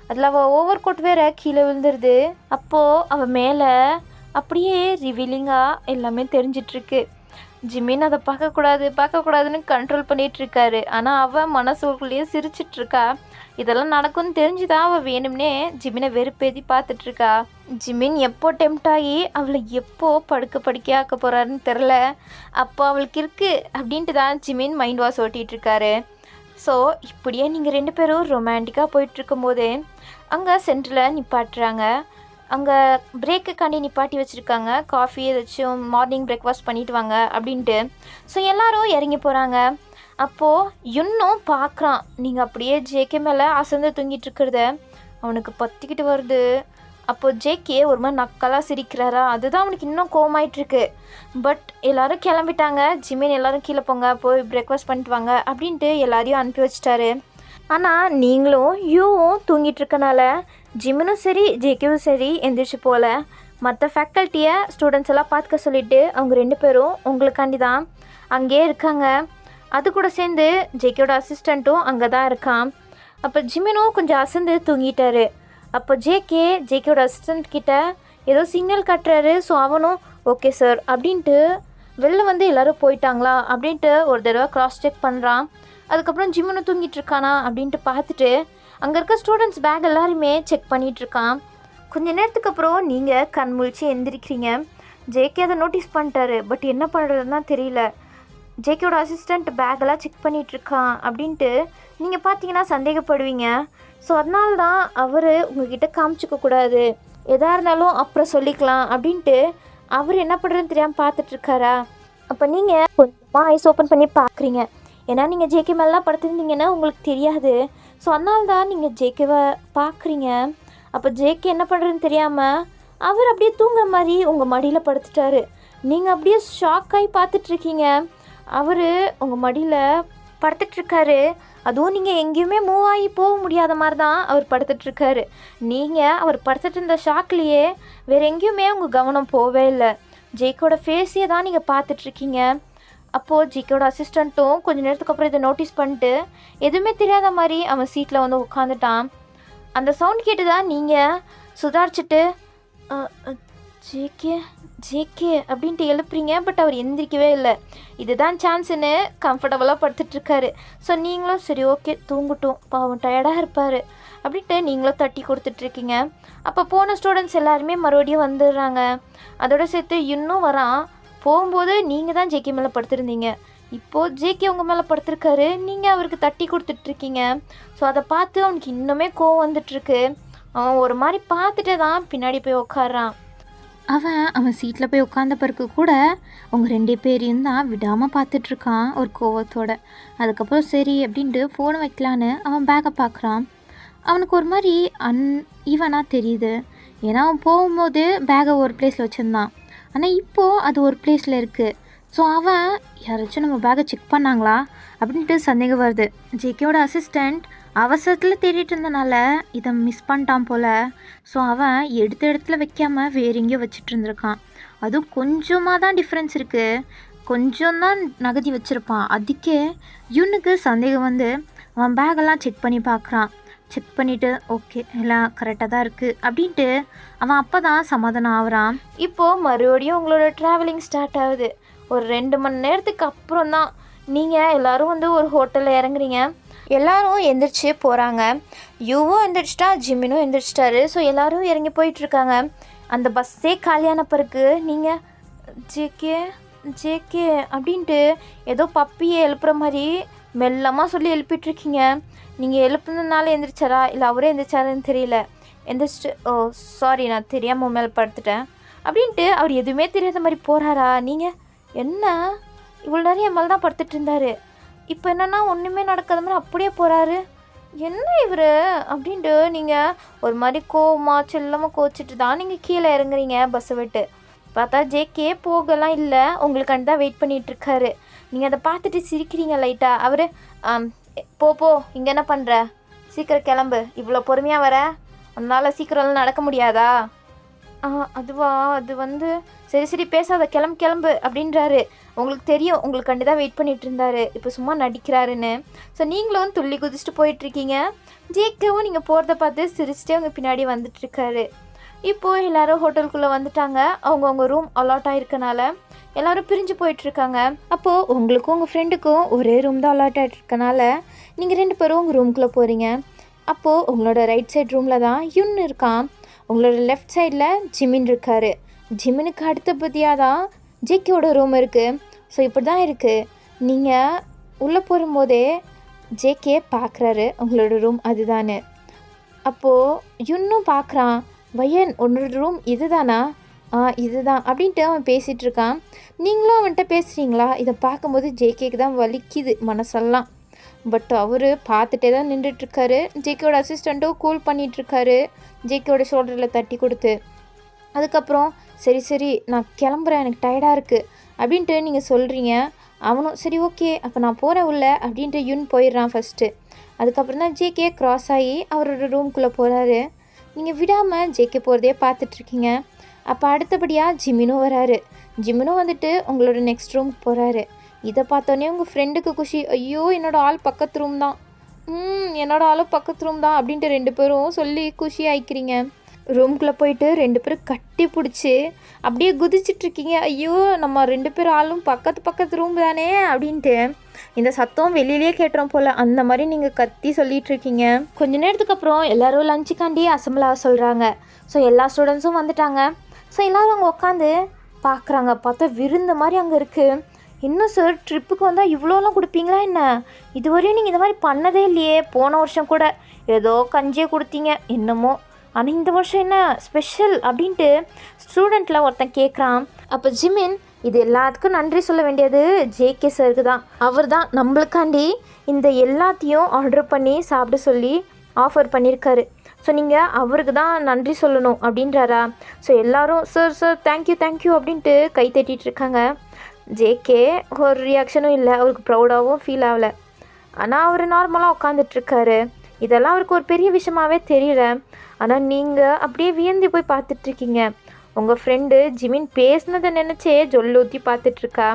அதில் அவள் ஓவர் கோட் வேற கீழே விழுந்துருது. அப்போது அவள் மேலே அப்படியே ரிவீலிங்காக எல்லாமே தெரிஞ்சிட்ருக்கு. ஜிமின் அதை பார்க்கக்கூடாதுன்னு கண்ட்ரோல் பண்ணிகிட்ருக்காரு. ஆனால் அவள் மனசுக்குள்ளேயே சிரிச்சிட்ருக்கா. இதெல்லாம் நடக்கும்னு தெரிஞ்சுதான் அவள் வேணும்னே ஜிமினை வெறுப்பேதி பார்த்துட்ருக்கா. ஜிமின் எப்போ டெம்ட் ஆகி அவளை எப்போ படுக்க ஆக்க போகிறாருன்னு தெரில. அப்போ அவளுக்கு இருக்குது அப்படின்ட்டு தான் ஜிமின் மைண்ட் வாஷ் ஓட்டிகிட்ருக்காரு. ஸோ இப்படியே நீங்கள் 2 பேரும் ரொமான்டிக்காக போயிட்டுருக்கும் போதே அங்கே சென்டரில் நிப்பாட்டுறாங்க. அங்கே பிரேக்குக்காண்டி நிப்பாட்டி வச்சுருக்காங்க. காஃபி ஏதாச்சும் மார்னிங் பிரேக்ஃபாஸ்ட் பண்ணிட்டு வாங்க அப்படின்ட்டு. ஸோ எல்லோரும் இறங்கி போகிறாங்க. அப்போது இன்னும் பார்க்குறான். நீங்கள் அப்படியே ஜேகே மேலே அசந்து தூங்கிட்டுருக்கிறத அவனுக்கு பற்றிக்கிட்டு வருது. அப்போது ஜேகே ஒரு மாதிரி நக்கலாக சிரிக்கிறாரா. அதுதான் அவனுக்கு இன்னும் கோவமாயிட்ருக்கு. பட் எல்லோரும் கிளம்பிட்டாங்க. ஜிமின் எல்லோரும் கீழே போங்க, போய் பிரேக்ஃபாஸ்ட் பண்ணிட்டு வாங்க அப்படின்ட்டு எல்லாரையும் அனுப்பி வச்சிட்டாரு. ஆனால் நீங்களும் யூவும் தூங்கிட்டுருக்கனால ஜிமினும் சரி ஜேகேவும் சரி எந்திரிச்சு போகல. மற்ற ஃபேக்கல்ட்டியை ஸ்டூடெண்ட்ஸ் எல்லாம் பார்த்துக்க சொல்லிவிட்டு அவங்க 2 பேரும் உங்களுக்காண்டி தான் அங்கேயே இருக்காங்க. அது கூட சேர்ந்து ஜேகேயோட அசிஸ்டண்ட்டும் அங்கே தான் இருக்கான். அப்போ ஜிமினும் கொஞ்சம் அசந்து தூங்கிட்டாரு. அப்போ ஜேகேயோட அசிஸ்டண்ட் கிட்ட ஏதோ சிக்னல் காட்டுறாரு. ஸோ அவனும் ஓகே சார் அப்படின்ட்டு வெளில வந்து எல்லோரும் போயிட்டாங்களா அப்படின்ட்டு ஒரு தடவை க்ராஸ் செக் பண்ணுறான். அதுக்கப்புறம் ஜிமினும் தூங்கிட்டு இருக்கானா அப்படின்ட்டு பார்த்துட்டு அங்கே இருக்க ஸ்டூடெண்ட்ஸ் பேக் எல்லாருமே செக் பண்ணிகிட்ருக்கான். கொஞ்ச நேரத்துக்கு அப்புறம் நீங்கள் கண் முழிச்சு எந்திரிக்கிறீங்க. ஜேகே அதை நோட்டீஸ் பண்ணிட்டாரு. பட் என்ன பண்ணுறதுன்னு தான் தெரியல. ஜேகேயோட அசிஸ்டண்ட் பேக்கெல்லாம் செக் பண்ணிகிட்ருக்கான் அப்படின்ட்டு நீங்கள் பார்த்தீங்கன்னா சந்தேகப்படுவீங்க. ஸோ அதனால தான் அவர் உங்ககிட்ட காமிச்சிக்கக்கூடாது, எதாக இருந்தாலும் அப்புறம் சொல்லிக்கலாம் அப்படின்ட்டு அவர் என்ன பண்ணுறதுன்னு தெரியாமல் பார்த்துட்ருக்காரா. அப்போ நீங்கள் கொஞ்சமாக ஐஸ் ஓப்பன் பண்ணி பார்க்குறீங்க. ஏன்னா நீங்கள் ஜேகே மேலாம் படுத்துருந்தீங்கன்னா உங்களுக்கு தெரியாது. ஸோ அதனால தான் நீங்கள் ஜேகேவை பார்க்குறீங்க. அப்போ ஜேகே என்ன பண்ணுறதுன்னு தெரியாமல் அவர் அப்படியே தூங்குற மாதிரி உங்கள் மடியில் படுத்துட்டாரு. நீங்கள் அப்படியே ஷாக்காகி பார்த்துட்ருக்கீங்க. அவர் உங்கள் மடியில் படுத்துட்ருக்காரு. அதுவும் நீங்கள் எங்கேயுமே மூவ் ஆகி போக முடியாத மாதிரி தான் அவர் படுத்துட்ருக்காரு. நீங்கள் அவர் படுத்துட்டு இருந்த ஷாக்லேயே வேறு எங்கேயுமே உங்கள் கவனம் போவே இல்லை. ஜேகேயோட ஃபேஸையே தான் நீங்கள் பார்த்துட்ருக்கீங்க. அப்போது ஜேகேயோட அசிஸ்டண்ட்டும் கொஞ்சம் நேரத்துக்கு அப்புறம் இதை நோட்டீஸ் பண்ணிட்டு எதுவுமே தெரியாத மாதிரி அவன் சீட்டில் வந்து உட்காந்துட்டான். அந்த சவுண்ட் கேட்டு தான் நீங்கள் சுதாரிச்சுட்டு ஜேகே அப்படின்ட்டு எழுப்புறீங்க. பட் அவர் எந்திரிக்கவே இல்லை. இதுதான் சான்ஸுன்னு கம்ஃபர்டபுளாக படுத்துட்ருக்காரு. ஸோ நீங்களும் சரி ஓகே தூங்கட்டும், பாவம் டயர்டாக இருப்பார் அப்படின்ட்டு நீங்களும் தட்டி கொடுத்துட்ருக்கீங்க. அப்போ போன ஸ்டூடெண்ட்ஸ் எல்லாருமே மறுபடியும் வந்துடுறாங்க. அதோட சேர்த்து இன்னும் வரான். போகும்போது நீங்கள் தான் ஜேகே மேலே படுத்துருந்தீங்க. இப்போது ஜேகே உங்கள் மேலே படுத்துருக்காரு. நீங்கள் அவருக்கு தட்டி கொடுத்துட்ருக்கீங்க. ஸோ அதை பார்த்து அவனுக்கு இன்னுமே கோவம் வந்துட்டுருக்கு. அவன் ஒரு மாதிரி பார்த்துட்டே தான் பின்னாடி போய் உட்காரான். அவன் சீட்டில் போய் உட்காந்த பிறகு கூட அவங்க 2 பேரையும் தான் விடாமல் பார்த்துட்ருக்கான் ஒரு கோவத்தோட. அதுக்கப்புறம் சரி அப்படின்ட்டு ஃபோனை வைக்கலான்னு அவன் பேக்கை பார்க்குறான். அவனுக்கு ஒரு மாதிரி ஈவனாக தெரியுது. ஏன்னா அவன் போகும்போது பேக்கை ஒரு பிளேஸில் வச்சுருந்தான். ஆனால் இப்போது அது ஒரு பிளேஸில் இருக்குது. ஸோ அவன் யாராச்சும் நம்ம பேக்கை செக் பண்ணாங்களா அப்படின்ட்டு சந்தேகம் வருது. ஜேகேயோட அசிஸ்டண்ட் அவசரத்தில் தேடிட்டு இருந்தனால இதை மிஸ் பண்ணிட்டான் போல். ஸோ அவன் எடுத்த இடத்துல வைக்காமல் வேற எங்கேயோ வச்சுட்டு இருந்திருக்கான். அதுவும் கொஞ்சமாக தான் டிஃப்ரென்ஸ் இருக்குது. கொஞ்சம் தான் நகதி வச்சுருப்பான். அதுக்கே இவனுக்கு சந்தேகம் வந்து அவன் பேக்கெல்லாம் செக் பண்ணி பார்க்குறான். செக் பண்ணிவிட்டு ஓகே எல்லாம் கரெக்டாக தான் இருக்குது அப்படின்ட்டு அவன் அப்போ தான் சமாதானம் ஆகுறான். இப்போது மறுபடியும் உங்களோட ட்ராவலிங் ஸ்டார்ட் ஆகுது. ஒரு 2 மணி நேரத்துக்கு அப்புறம் தான் நீங்கள் எல்லோரும் வந்து ஒரு ஹோட்டலில் இறங்குறீங்க. எல்லோரும் எந்திரிச்சு போகிறாங்க. யூவும் எந்திரிச்சிட்டா, ஜிமினும் எந்திரிச்சிட்டாரு. ஸோ எல்லோரும் இறங்கி போயிட்டுருக்காங்க. அந்த பஸ்ஸே காலியான பிறகு நீங்கள் ஜேகே ஜேகே அப்படின்ட்டு ஏதோ பப்பியை எழுப்புற மாதிரி மெல்லமாக சொல்லி எழுப்பிட்டுருக்கீங்க. நீங்கள் எழுப்புனதுனால எந்திரிச்சாரா இல்லை அவரே எந்திரிச்சாருன்னு தெரியல. எந்திரிச்சிட்டு ஓ சாரி நான் தெரியாமல் மேலே படுத்துட்டேன் அப்படின்ட்டு அவர் எதுவுமே தெரியாத மாதிரி போகிறாரா? நீங்கள் என்ன இவ்வளோ நேரம் என் மேலே தான் படுத்துட்டு இருந்தார், இப்போ என்னென்னா ஒன்றுமே நடக்காத மாதிரி அப்படியே போகிறாரு, என்ன இவர் அப்படின்ட்டு நீங்கள் ஒரு மாதிரி கோவமாக செல்லமாக கோச்சிட்டு தான் நீங்கள் கீழே இறங்குறீங்க பஸ்ஸை விட்டு. பார்த்தா ஜேகே போகலாம் இல்லை, உங்களுக்காண்டி தான் வெயிட் பண்ணிகிட்ருக்காரு. நீங்கள் அதை பார்த்துட்டு சிரிக்கிறீங்க லைட்டாக. அவர் போ இங்கே என்ன பண்ணுற, சீக்கிரம் கிளம்பு, இவ்வளோ பொறுமையாக வர, அதனால் சீக்கிரம்லாம் நடக்க முடியாதா? அதுவா அது வந்து சரி பேசாத, கிளம்பு அப்படின்றாரு. உங்களுக்கு தெரியும் உங்களுக்காண்டி தான் வெயிட் பண்ணிகிட்டு இருந்தாரு, இப்போ சும்மா நடிக்கிறாருன்னு. ஸோ நீங்களும் துள்ளி குதிச்சுட்டு போயிட்டுருக்கீங்க. ஜேக்கவும் நீங்கள் போகிறத பார்த்து சிரிச்சிட்டே அவங்க பின்னாடி வந்துட்டுருக்காரு. இப்போது எல்லோரும் ஹோட்டலுக்குள்ளே வந்துட்டாங்க. அவங்கவுங்க ரூம் அலாட் ஆகிருக்கனால எல்லோரும் பிரிஞ்சு போயிட்டுருக்காங்க. அப்போது உங்களுக்கும் உங்கள் ஃப்ரெண்டுக்கும் ஒரே ரூம் தான் அலாட் ஆகிட்டுருக்கனால நீங்கள் 2 பேரும் உங்கள் ரூம்குள்ளே போகிறீங்க. அப்போது உங்களோட ரைட் சைட் ரூமில் தான் யுன் இருக்கான், உங்களோட லெஃப்ட் சைடில் ஜிமின் இருக்கார். ஜிமினுக்கு அடுத்தபதியாக தான் ஜேகேவோட ரூம் இருக்குது. ஸோ இப்படி தான் இருக்குது. நீங்கள் உள்ளே போகும்போதே ஜேகே பார்க்குறாரு உங்களோட ரூம் அதுதானே. அப்போது யுன்னும் பார்க்குறான், வயன் உன்னோட ரூம் இது தானா? இதுதான் அப்படின்ட்டு அவன் பேசிகிட்டு இருக்கான். நீங்களும் அவன்கிட்ட பேசுகிறீங்களா? இதை பார்க்கும்போது ஜேகேக்கு தான் வலிக்குது மனசெல்லாம். பட் அவர் பார்த்துட்டே தான் நின்றுட்டுருக்காரு. ஜேகேவோட அசிஸ்டண்ட்டும் கூல் பண்ணிகிட்ருக்காரு, ஜேகேவோட ஷோல்டரில் தட்டி கொடுத்து. அதுக்கப்புறம் சரி நான் கிளம்புறேன், எனக்கு டயர்டாக இருக்குது அப்படின்ட்டு நீங்கள் சொல்கிறீங்க. அவனும் சரி ஓகே அப்போ நான் போகிறேன் உள்ள அப்படின்ட்டு யுன் போயிடுறான் ஃபஸ்ட்டு. அதுக்கப்புறம் தான் ஜேகே க்ராஸ் ஆகி அவரோட ரூம்குள்ளே போகிறாரு. நீங்கள் விடாமல் ஜேகே போகிறதே பார்த்துட்ருக்கீங்க. அப்போ அடுத்தபடியாக ஜிமினும் வராரு. ஜிமினும் வந்துட்டு உங்களோட நெக்ஸ்ட் ரூமுக்கு போகிறாரு. இதை பார்த்தோன்னே உங்கள் ஃப்ரெண்டுக்கு குஷி, ஐயோ என்னோடய ஆள் பக்கத்து ரூம் தான், என்னோடய ஆளும் பக்கத்து ரூம் தான் அப்படின்ட்டு 2 பேரும் சொல்லி குஷி ஆயிக்கிறீங்க. ரூம்குள்ளே போயிட்டு 2 பேரும் கட்டி பிடிச்சி அப்படியே குதிச்சிட்ருக்கீங்க. ஐயோ நம்ம 2 பேர் ஆளும் பக்கத்து ரூம் தானே அப்படின்ட்டு. இந்த சத்தம் வெளியிலே கேட்டுறோம் போல், அந்த மாதிரி நீங்கள் கத்தி சொல்லிகிட்ருக்கீங்க. கொஞ்ச நேரத்துக்கு அப்புறம் எல்லோரும் லஞ்சுக்காண்டி அசம்பிள் ஆக சொல்கிறாங்க. ஸோ எல்லா ஸ்டூடெண்ட்ஸும் வந்துட்டாங்க. ஸோ எல்லோரும் அங்கே உட்காந்து பார்க்குறாங்க. பார்த்தா விருந்து மாதிரி அங்கே இருக்குது. இன்னும் சார் ட்ரிப்புக்கு வந்தால் இவ்வளோலாம் கொடுப்பீங்களா என்ன? இதுவரையும் நீங்கள் இந்த மாதிரி பண்ணதே இல்லையே. போன வருஷம் கூட ஏதோ கஞ்சியை கொடுத்தீங்க என்னமோ, ஆனால் இந்த வருஷம் என்ன ஸ்பெஷல் அப்படின்ட்டு ஸ்டூடெண்ட்டில் ஒருத்தன் கேட்குறான். அப்போ ஜிமின் இது எல்லாத்துக்கும் நன்றி சொல்ல வேண்டியது ஜேகே சருக்கு தான். அவர் தான் நம்மளுக்காண்டி இந்த எல்லாத்தையும் ஆர்டர் பண்ணி சாப்பிட சொல்லி ஆஃபர் பண்ணியிருக்காரு. ஸோ நீங்கள் அவருக்கு தான் நன்றி சொல்லணும் அப்படின்றாரா? ஸோ எல்லோரும் சார் தேங்க்யூ அப்படின்ட்டு கை தட்டிகிட்ருக்காங்க. ஜேகே ஒரு ரியாக்ஷனும் இல்லை, அவருக்கு ப்ரௌடாகவும் ஃபீல் ஆகலை. ஆனால் அவர் நார்மலாக உட்காந்துட்ருக்காரு. இதெல்லாம் அவருக்கு ஒரு பெரிய விஷயமாகவே தெரியல. ஆனால் நீங்கள் அப்படியே வியந்து போய் பார்த்துட்ருக்கீங்க. உங்கள் ஃப்ரெண்டு ஜிமின் பேசினதை நினச்சே ஜொல்லூற்றி பார்த்துட்ருக்கா.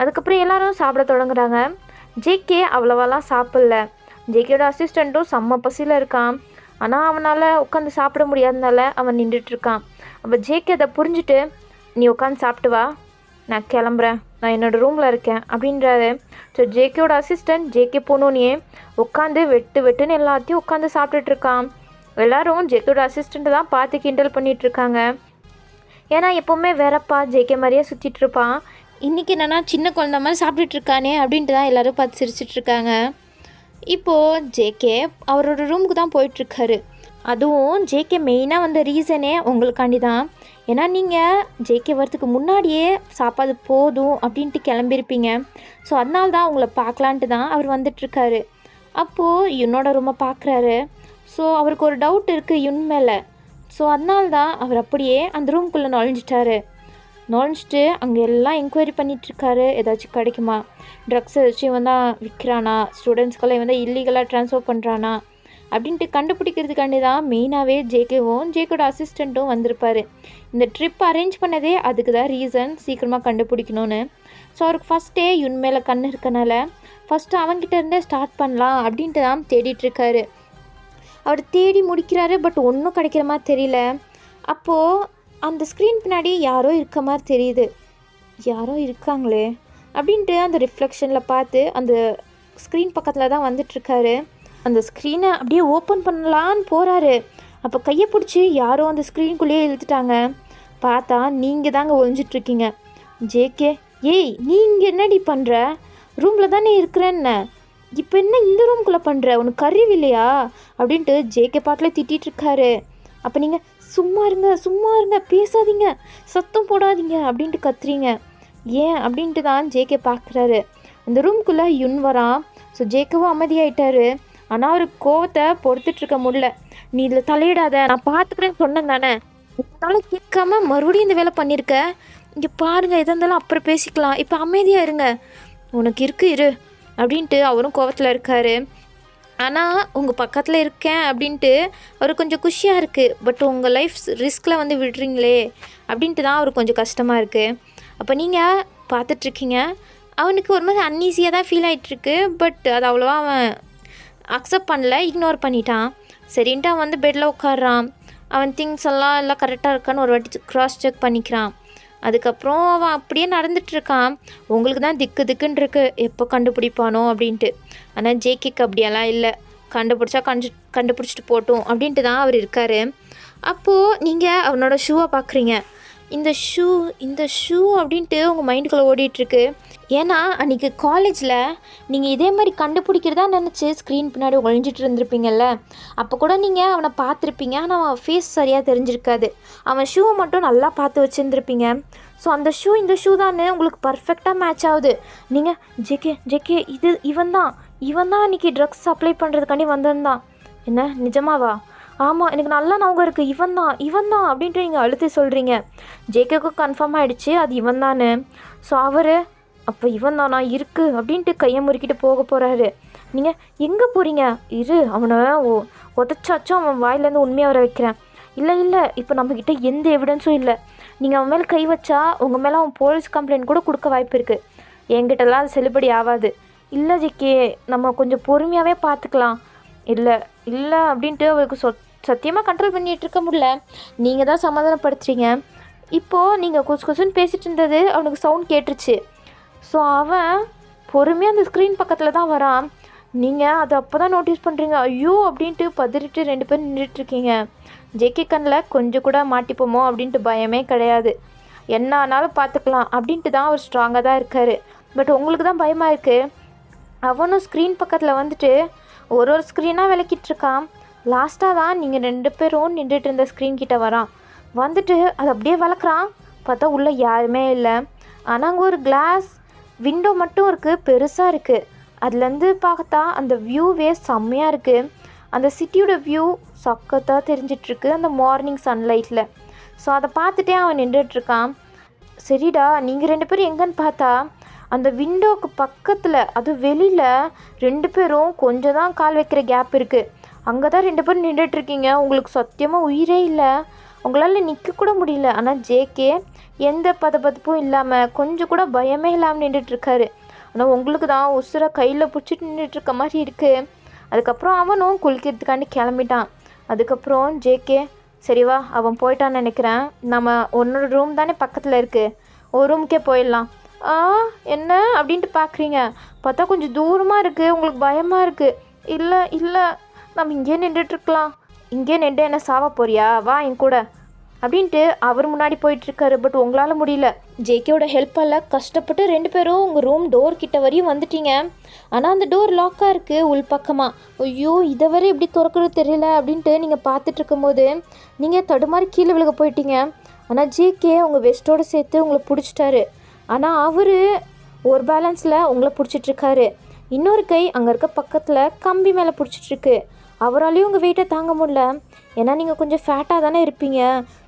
அதுக்கப்புறம் எல்லோரும் சாப்பிட தொடங்குறாங்க. ஜேகே அவ்வளோவாலாம் சாப்பிடல. ஜேகேயோட அசிஸ்டண்ட்டும் செம்ம பசியில் இருக்கான். ஆனால் அவனால் உட்காந்து சாப்பிட முடியாதனால அவன் நின்றுட்டுருக்கான். அப்போ ஜேகே அதை புரிஞ்சுட்டு நீ உட்காந்து சாப்பிட்டு வா, நான் கிளம்புறேன், நான் என்னோடய ரூமில் இருக்கேன் அப்படின்றாரு. ஸோ ஜேகேயோட அசிஸ்டண்ட் ஜேகே போனோன்னே உட்காந்து வெட்டுன்னு எல்லாத்தையும் உட்காந்து சாப்பிட்டுட்ருக்கான். எல்லோரும் ஜேகேயோட அசிஸ்டண்ட்டை தான் பார்த்து கிண்டல் பண்ணிகிட்ருக்காங்க. ஏன்னா எப்போவுமே வேறப்பா ஜேகே மாதிரியே சுற்றிட்டுருப்பான். இன்றைக்கி என்னென்னா சின்ன குழந்த மாதிரி சாப்பிட்டுட்ருக்கானே அப்படின்ட்டு தான் எல்லோரும் பார்த்து சிரிச்சிட்ருக்காங்க. இப்போது ஜேகே அவரோட ரூமுக்கு தான் போயிட்டுருக்காரு. அதுவும் ஜேகே மெயினாக வந்த ரீசனே உங்களுக்காண்டி தான். ஏன்னா நீங்கள் ஜேகே வரத்துக்கு முன்னாடியே சாப்பாடு போதும் அப்படின்ட்டு கிளம்பியிருப்பீங்க. ஸோ அதனால தான் உங்களை பார்க்கலான்ட்டு தான் அவர் வந்துட்டுருக்காரு. அப்போது யுன்னோட ரூமை பார்க்குறாரு. ஸோ அவருக்கு ஒரு டவுட் இருக்குது யுன் மேலே. ஸோ அதனால தான் அவர் அப்படியே அந்த ரூம்குள்ளே நுழைஞ்சிட்டு அங்கே எல்லாம் என்கொயரி பண்ணிகிட்ருக்காரு. ஏதாச்சும் கிடைக்குமா, ட்ரக்ஸ் ஏதாச்சும் இவன் தான் விற்கிறானா, ஸ்டூடெண்ட்ஸ்க்கெல்லாம் இவன் தான் இல்லீகலாக ட்ரான்ஸ்ஃபர் பண்ணுறானா அப்படின்ட்டு கண்டுபிடிக்கிறதுக்காண்டி தான் மெயினாகவே ஜேகேவும் ஜேகோட அசிஸ்டண்ட்டும் வந்திருப்பார். இந்த ட்ரிப் அரேஞ்ச் பண்ணதே அதுக்கு தான் ரீசன், சீக்கிரமாக கண்டுபிடிக்கணும்னு. ஸோ அவருக்கு ஃபஸ்ட்டே யுன் மேலே கண் இருக்கனால ஃபஸ்ட்டு அவங்ககிட்ட இருந்தே ஸ்டார்ட் பண்ணலாம் அப்படின்ட்டு தான் தேடிட்டுருக்காரு. அவர் தேடி முடிக்கிறாரு. பட் ஒன்றும் கிடைக்கிற மாதிரி தெரியல. அப்போது அந்த ஸ்க்ரீன் பின்னாடி யாரோ இருக்க மாதிரி தெரியுது. யாரோ இருக்காங்களே அப்படின்ட்டு அந்த ரிஃப்ளெக்ஷனில் பார்த்து அந்த ஸ்க்ரீன் பக்கத்தில் தான் வந்துட்டுருக்காரு. அந்த ஸ்க்ரீனை அப்படியே ஓப்பன் பண்ணலான்னு போகிறாரு. அப்போ கையை பிடிச்சி யாரோ அந்த ஸ்க்ரீனுக்குள்ளேயே இழுத்துட்டாங்க. பார்த்தா நீங்கள் தாங்க ஒழிஞ்சிட்ருக்கீங்க. ஜேகே ஏய் நீ இங்கே என்னடி பண்ணுற? ரூமில் தானே இருக்கிறேன்ன, இப்போ என்ன இந்த ரூம்குள்ளே பண்ணுற? உனக்கு அறிவு இல்லையா அப்படின்ட்டு ஜேகே பாட்டில் திட்டிகிட்டு இருக்காரு. அப்போ நீங்கள் சும்மா இருங்க பேசாதீங்க, சத்தம் போடாதீங்க அப்படின்ட்டு கத்துறீங்க. ஏன் அப்படின்ட்டு தான் ஜேகே பார்க்குறாரு. அந்த ரூம்குள்ளே யுன் வரான். ஸோ ஜேகவும் அமைதியாயிட்டாரு. ஆனால் அவருக்கு கோவத்தை பொறுத்துட்ருக்க முடியல. நீ இதில் தலையிடாத, நான் பார்த்துக்கிறேன்னு சொன்னேன் தானே, அதனால கேட்காம மறுபடியும் இந்த வேலை பண்ணியிருக்க. இங்கே பாருங்கள், எதாக இருந்தாலும் அப்புறம் பேசிக்கலாம், இப்போ அமைதியாக இருங்க, உனக்கு இரு அப்படின்ட்டு அவரும் கோவத்தில் இருக்கார். ஆனால் உங்கள் பக்கத்தில் இருக்கேன் அப்படின்ட்டு அவர் கொஞ்சம் குஷியாக இருக்குது. பட் உங்கள் லைஃப் ரிஸ்கில் வந்து விடுறீங்களே அப்படின்ட்டு தான் அவர் கொஞ்சம் கஷ்டமாக இருக்குது. அப்போ நீங்கள் பார்த்துட்ருக்கீங்க. அவனுக்கு ஒரு மாதிரி அன்ஈஸியாக தான் ஃபீல் ஆகிட்டுருக்கு. பட் அது அவ்வளோவா அவன் அக்செப்ட் பண்ணல, இக்னோர் பண்ணிட்டான். சரின்ட்டு அவன் வந்து பெட்டில் உட்காடுறான். அவன் திங்ஸ் எல்லாம் கரெக்டாக இருக்கான்னு ஒரு வாட்டி க்ராஸ் செக் பண்ணிக்கிறான். அதுக்கப்புறம் அவன் அப்படியே நடந்துகிட்ருக்கான். உங்களுக்கு தான் திக்குன்னு இருக்கு, எப்போ கண்டுபிடிப்பானோ அப்படின்ட்டு. ஆனால் ஜேகேக்கு அப்படியெல்லாம் இல்லை, கண்டுபிடிச்சா கண்டுபிடிச்சிட்டு போட்டோம் அப்படின்ட்டு தான் அவர் இருக்கார். அப்போது நீங்கள் அவனோட ஷூவை பார்க்குறீங்க. இந்த ஷூ அப்படின்ட்டு உங்கள் மைண்டுக்குள்ளே ஓடிட்டுருக்கு. ஏன்னா அன்றைக்கி காலேஜில் நீங்கள் இதே மாதிரி கண்டுபிடிக்கிறதா நினச்சி ஸ்க்ரீன் பின்னாடி ஒழிஞ்சிட்டு இருந்திருப்பீங்கல்ல, அப்போ கூட நீங்கள் அவனை பார்த்துருப்பீங்க. ஆனால் அவன் ஃபேஸ் சரியாக தெரிஞ்சிருக்காது. அவன் ஷூவை மட்டும் நல்லா பார்த்து வச்சுருந்துருப்பீங்க. ஸோ அந்த இந்த ஷூ தானே உங்களுக்கு பர்ஃபெக்டாக மேட்ச் ஆகுது. நீங்கள் ஜேகே இவன் தான் அன்றைக்கி ட்ரக்ஸ் அப்ளை பண்ணுறதுக்காண்டி வந்திருந்தான். என்ன நிஜமாவா? ஆமாம், எனக்கு நல்லா ஞாபகம் இருக்குது, இவன் தான் அப்படின்ட்டு நீங்கள் அழுத்தி சொல்கிறீங்க. ஜேகேக்கும் கன்ஃபார்ம் ஆகிடுச்சு அது இவன் தானே. ஸோ அவர் அப்போ இவன் தானா இருக்குது அப்படின்ட்டு கையை முறுக்கிட்டு போக போகிறாரு. நீங்கள் எங்கே போகிறீங்க? அவனை உதச்சாச்சும் அவன் வாயிலேருந்து உண்மையாக வர வைக்கிறேன். இல்லை இப்போ நம்மக்கிட்ட எந்த எவிடன்ஸும் இல்லை. நீங்கள் அவன் மேலே கை வச்சா உங்கள் மேலே அவன் போலீஸ் கம்ப்ளைண்ட் கூட கொடுக்க வாய்ப்பு இருக்குது. என்கிட்டலாம் அது செல்லுபடி ஆகாது. இல்லை ஜேகே, நம்ம கொஞ்சம் பொறுமையாகவே பார்த்துக்கலாம். இல்லை அப்படின்ட்டு அவருக்கு சத்தியமாக கண்ட்ரோல் பண்ணிகிட்டு இருக்க முடியல. நீங்கள் தான் சமாதானப்படுத்துறீங்க. இப்போது நீங்கள் கொசுன்னு பேசிகிட்டு இருந்தது அவனுக்கு சவுண்ட் கேட்டுருச்சு. ஸோ அவன் பொறுமையாக அந்த ஸ்க்ரீன் பக்கத்தில் தான் வரான். நீங்கள் அதை அப்போ தான் நோட்டீஸ் பண்ணுறீங்க. ஐயோ அப்படின்ட்டு பதறிட்டு 2 பேரும் நின்றுட்டுருக்கீங்க. ஜேகே கண்ணில் கொஞ்சம் கூட மாட்டிப்போமோ அப்படின்ட்டு பயமே கிடையாது. என்ன ஆனாலும் பார்த்துக்கலாம் அப்படின்ட்டு தான் அவர் ஸ்ட்ராங்காக தான் இருக்கார். பட் உங்களுக்கு தான் பயமாக இருக்குது. அவனும் ஸ்க்ரீன் பக்கத்தில் வந்துட்டு ஒரு ஸ்க்ரீனாக விளக்கிட்டுருக்கான். லாஸ்ட்டாக தான் நீங்கள் 2 பேரும் நின்றுட்டு இருந்த ஸ்க்ரீன் கிட்டே வரான். வந்துட்டு அதை அப்படியே வளர்க்குறான். பார்த்தா உள்ளே யாருமே இல்லை. ஆனால் அங்கே ஒரு கிளாஸ் விண்டோ மட்டும் இருக்குது, பெருசாக இருக்குது. அதுலேருந்து பார்த்தா அந்த வியூவே செம்மையாக இருக்குது. அந்த சிட்டியோட வியூ சக்கத்தாக தெரிஞ்சிட்ருக்கு அந்த மார்னிங் சன்லைட்டில். ஸோ அதை பார்த்துட்டே அவன் நின்றுட்டுருக்கான். சரிடா, நீங்கள் 2 பேரும் எங்கன்னு பார்த்தா அந்த விண்டோவுக்கு பக்கத்தில், அது வெளியில் 2 பேரும் கொஞ்சம் தான் கால் வைக்கிற கேப் இருக்குது. அங்கே தான் 2 பேரும் நின்றுட்டுருக்கீங்க. உங்களுக்கு சத்தியமாக உயிரே இல்லை, உங்களால் நிற்க கூட முடியல. ஆனால் ஜேகே எந்த பதப்பதுப்பும் இல்லாமல் கொஞ்சம் கூட பயமே இல்லாமல் நின்றுட்டுருக்காரு. ஆனால் உங்களுக்கு தான் உசுரை கையில் பிடிச்சிட்டு நின்றுட்டுருக்க மாதிரி இருக்குது. அதுக்கப்புறம் அவனும் குளிக்கிறதுக்காண்டி கிளம்பிட்டான். அதுக்கப்புறம் ஜேகே, சரிவா அவன் போயிட்டான்னு நினைக்கிறேன், நம்ம உன்னோட ரூம் தானே பக்கத்தில் இருக்குது, ஒரு ரூமுக்கே போயிடலாம். என்ன அப்படின்ட்டு பார்க்குறீங்க. பார்த்தா கொஞ்சம் தூரமாக இருக்குது, உங்களுக்கு பயமாக இருக்குது. இல்லை நம்ம இங்கேயே நின்றுட்டுருக்கலாம். இங்கேயே நின்று என்ன சாவ போறியா, வா என் கூட அப்படின்ட்டு அவர் முன்னாடி போயிட்டுருக்காரு. பட் உங்களால் முடியல. ஜேகேயோட ஹெல்ப்பால் கஷ்டப்பட்டு 2 பேரும் உங்கள் ரூம் டோர் கிட்ட வரையும் வந்துட்டீங்க. ஆனால் அந்த டோர் லாக்காக இருக்குது உள் பக்கமாக. ஐயோ, இதை வரை எப்படி திறக்கிறது தெரியல அப்படின்ட்டு நீங்கள் பார்த்துட்டு இருக்கும்போது நீங்கள் தடுமாறி கீழே விழுக போயிட்டீங்க. ஆனால் ஜேகே உங்கள் வெஸ்ட்டோடு சேர்த்து உங்களை பிடிச்சிட்டாரு. ஆனால் அவர் ஒரு பேலன்ஸில் உங்களை பிடிச்சிட்ருக்காரு. இன்னொரு கை அங்கே இருக்க பக்கத்தில் கம்பி மேலே பிடிச்சிட்ருக்கு. அவராலையும் உங்கள் வெயிட்டை தாங்க முடியல. ஏன்னா நீங்கள் கொஞ்சம் ஃபேட்டாக தானே இருப்பீங்க.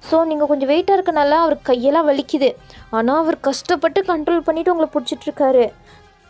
ஸோ நீங்கள் கொஞ்சம் வெயிட்டாக இருக்கனால அவர் கையெல்லாம் வலிக்குது. ஆனால் அவர் கஷ்டப்பட்டு கண்ட்ரோல் பண்ணிவிட்டு உங்களை பிடிச்சிட்ருக்காரு.